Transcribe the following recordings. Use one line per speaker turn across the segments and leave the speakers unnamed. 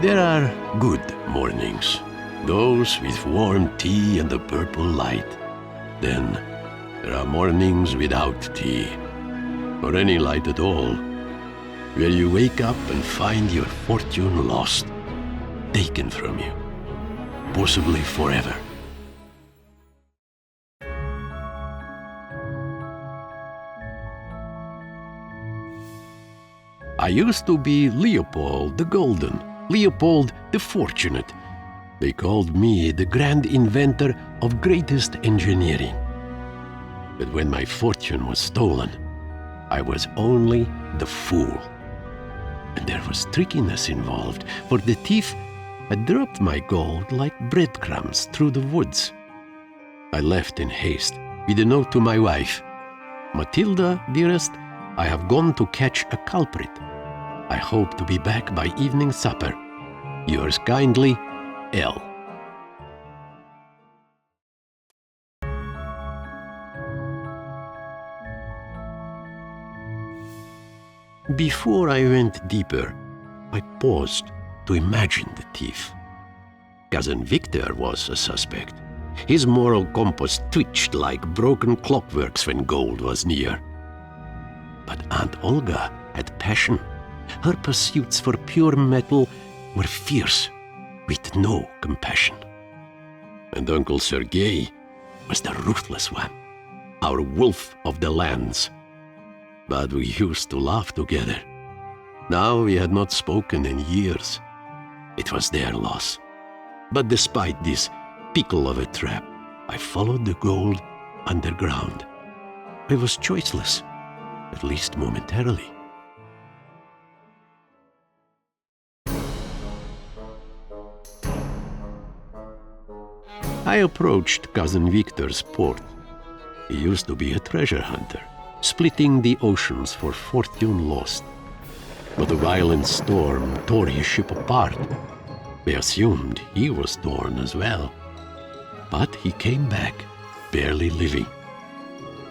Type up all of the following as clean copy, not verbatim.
There are good mornings, those with warm tea and the purple light. Then there are mornings without tea, or any light at all, where you wake up and find your fortune lost, taken from you, possibly forever. I used to be Leopold the Golden, Leopold the Fortunate. They called me the grand inventor of greatest engineering. But when my fortune was stolen, I was only the fool. And there was trickiness involved, for the thief had dropped my gold like breadcrumbs through the woods. I left in haste with a note to my wife. "Matilda, dearest, I have gone to catch a culprit. I hope to be back by evening supper. Yours kindly, L." Before I went deeper, I paused to imagine the thief. Cousin Victor was a suspect. His moral compass twitched like broken clockworks when gold was near. But Aunt Olga had passion. Her pursuits for pure metal were fierce, with no compassion. And Uncle Sergei was the ruthless one, our wolf of the lands. But we used to laugh together. Now we had not spoken in years. It was their loss. But despite this pickle of a trap, I followed the gold underground. I was choiceless, at least momentarily. I approached Cousin Victor's port. He used to be a treasure hunter, splitting the oceans for fortune lost. But a violent storm tore his ship apart. They assumed he was torn as well. But he came back, barely living.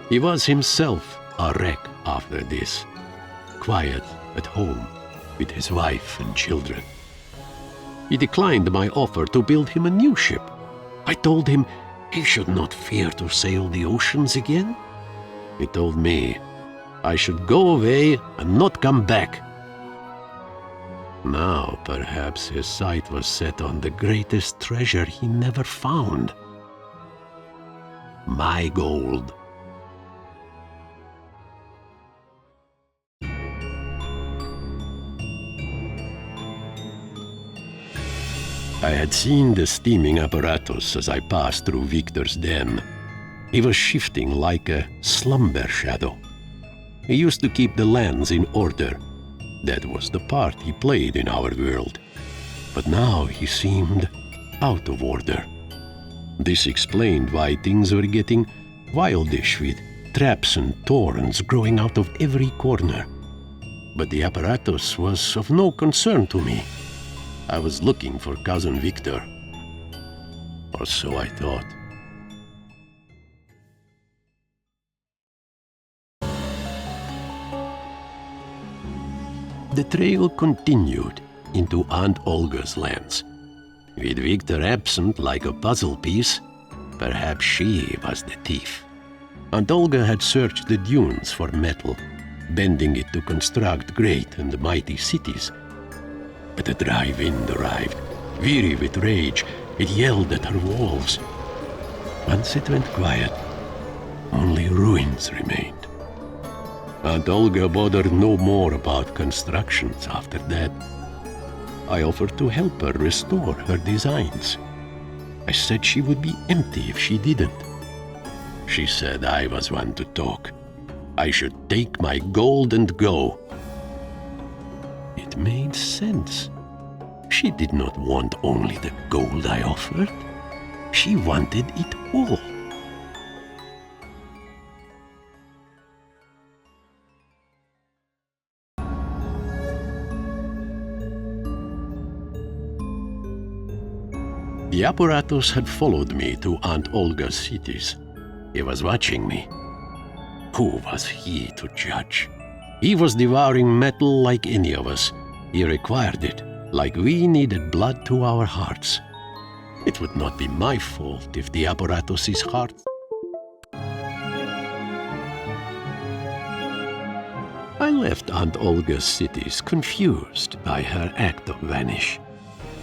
He was himself a wreck after this, quiet at home with his wife and children. He declined my offer to build him a new ship. I told him he should not fear to sail the oceans again. He told me I should go away and not come back. Now, perhaps his sight was set on the greatest treasure he never found. My gold. I had seen the steaming apparatus as I passed through Victor's den. He was shifting like a slumber shadow. He used to keep the lands in order. That was the part he played in our world. But now he seemed out of order. This explained why things were getting wildish, with traps and thorns growing out of every corner. But the apparatus was of no concern to me. I was looking for Cousin Victor. Or so I thought. The trail continued into Aunt Olga's lands. With Victor absent like a puzzle piece, perhaps she was the thief. Aunt Olga had searched the dunes for metal, bending it to construct great and mighty cities. But a dry wind arrived. Weary with rage, it yelled at her walls. Once it went quiet, only ruins remained. Aunt Olga bothered no more about constructions after that. I offered to help her restore her designs. I said she would be empty if she didn't. She said I was one to talk. I should take my gold and go. It made sense. She did not want only the gold I offered. She wanted it all. The apparatus had followed me to Aunt Olga's cities. He was watching me. Who was he to judge? He was devouring metal like any of us. He required it, like we needed blood to our hearts. It would not be my fault if the apparatus's heart... I left Aunt Olga's cities confused by her act of vanish.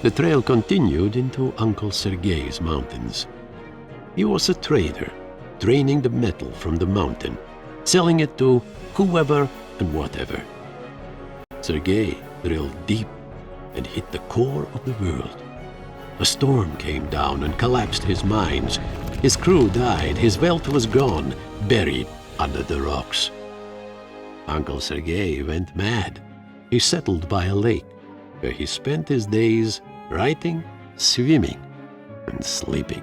The trail continued into Uncle Sergei's mountains. He was a trader, draining the metal from the mountain, selling it to whoever and whatever. Sergei drilled deep and hit the core of the world. A storm came down and collapsed his mines. His crew died, his wealth was gone, buried under the rocks. Uncle Sergei went mad. He settled by a lake, where he spent his days writing, swimming, and sleeping.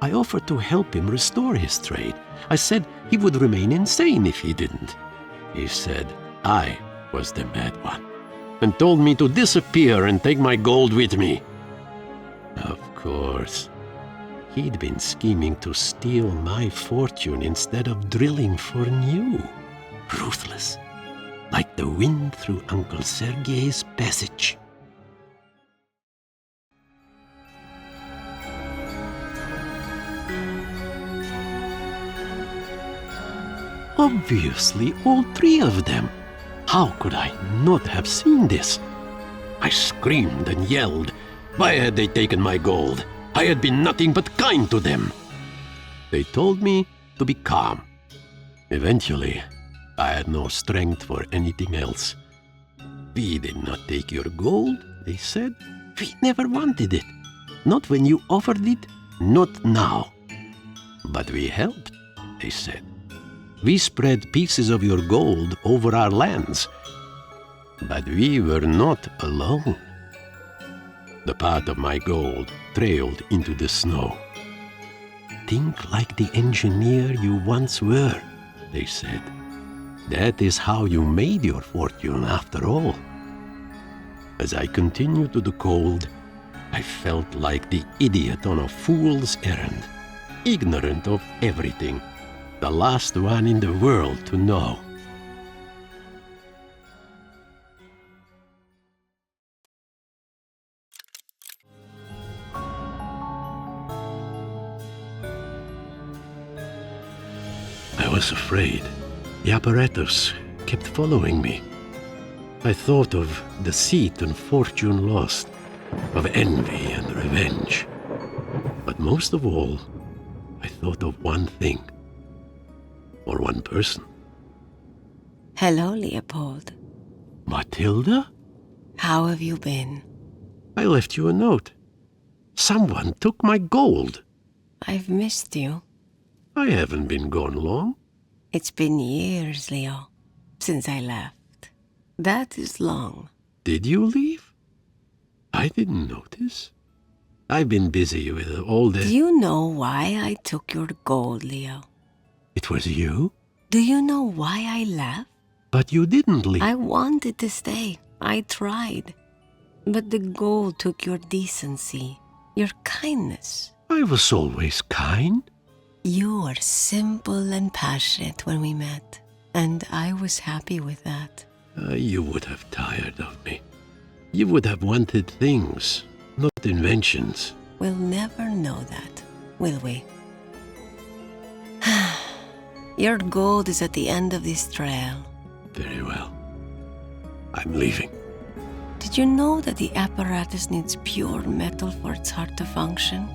I offered to help him restore his trade. I said he would remain insane if he didn't. He said I was the mad one, and told me to disappear and take my gold with me. Of course, he'd been scheming to steal my fortune instead of drilling for new. Ruthless, like the wind through Uncle Sergei's passage. Obviously, all three of them. How could I not have seen this? I screamed and yelled. Why had they taken my gold? I had been nothing but kind to them. They told me to be calm. Eventually, I had no strength for anything else. We did not take your gold, they said. We never wanted it. Not when you offered it, not now. But we helped, they said. We spread pieces of your gold over our lands. But we were not alone. The path of my gold trailed into the snow. Think like the engineer you once were, they said. That is how you made your fortune after all. As I continued to the cold, I felt like the idiot on a fool's errand, ignorant of everything, the last one in the world to know. I was afraid. The apparatus kept following me. I thought of deceit and fortune lost, of envy and revenge. But most of all, I thought of one thing, or one person.
Hello, Leopold.
Matilda?
How have you been?
I left you a note. Someone took my gold.
I've missed you.
I haven't been gone long.
It's been years, Leo, since I left. That is long.
Did you leave? I didn't notice. I've been busy with all the...
Do you know why I took your gold, Leo?
It was you?
Do you know why I left?
But you didn't leave.
I wanted to stay. I tried. But the gold took your decency, your kindness.
I was always kind.
You were simple and passionate when we met, and I was happy with that.
You would have tired of me. You would have wanted things, not inventions.
We'll never know that, will we? Your gold is at the end of this trail.
Very well. I'm leaving.
Did you know that the apparatus needs pure metal for its heart to function?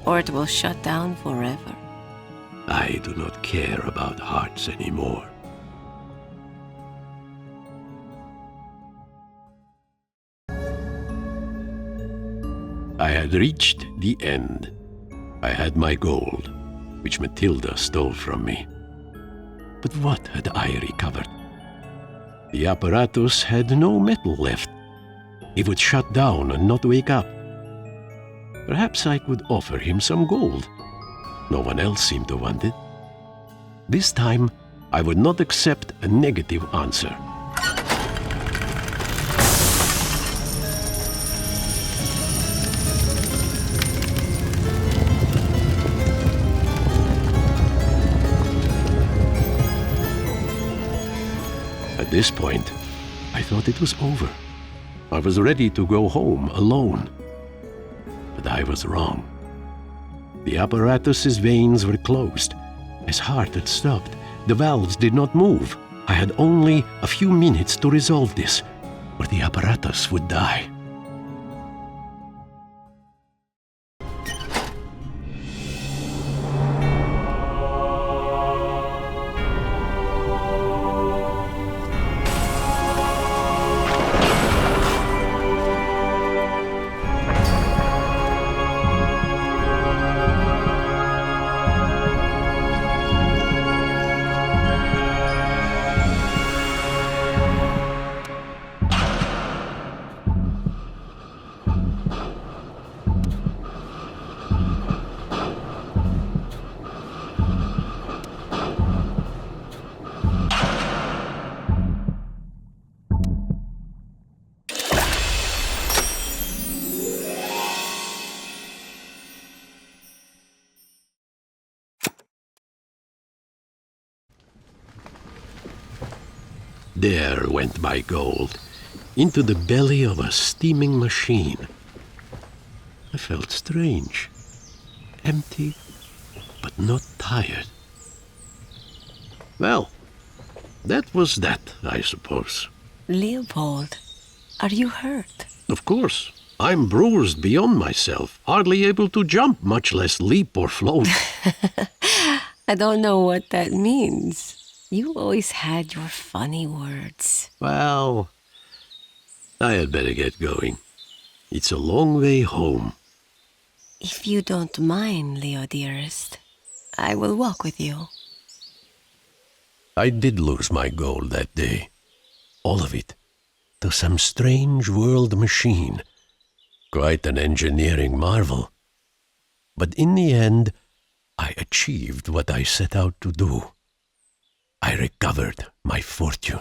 Or it will shut down forever?
I do not care about hearts anymore. I had reached the end. I had my gold, which Matilda stole from me. But what had I recovered? The apparatus had no metal left. It would shut down and not wake up. Perhaps I could offer him some gold. No one else seemed to want it. This time, I would not accept a negative answer. At this point, I thought it was over. I was ready to go home alone. But I was wrong. The apparatus's veins were closed. His heart had stopped. The valves did not move. I had only a few minutes to resolve this, or the apparatus would die. There went my gold, into the belly of a steaming machine. I felt strange, empty, but not tired. Well, that was that, I suppose.
Leopold, are you hurt?
Of course. I'm bruised beyond myself, hardly able to jump, much less leap or float.
I don't know what that means. You always had your funny words.
Well, I had better get going. It's a long way home.
If you don't mind, Leo dearest, I will walk with you.
I did lose my gold that day. All of it. To some strange world machine. Quite an engineering marvel. But in the end, I achieved what I set out to do. I recovered my fortune.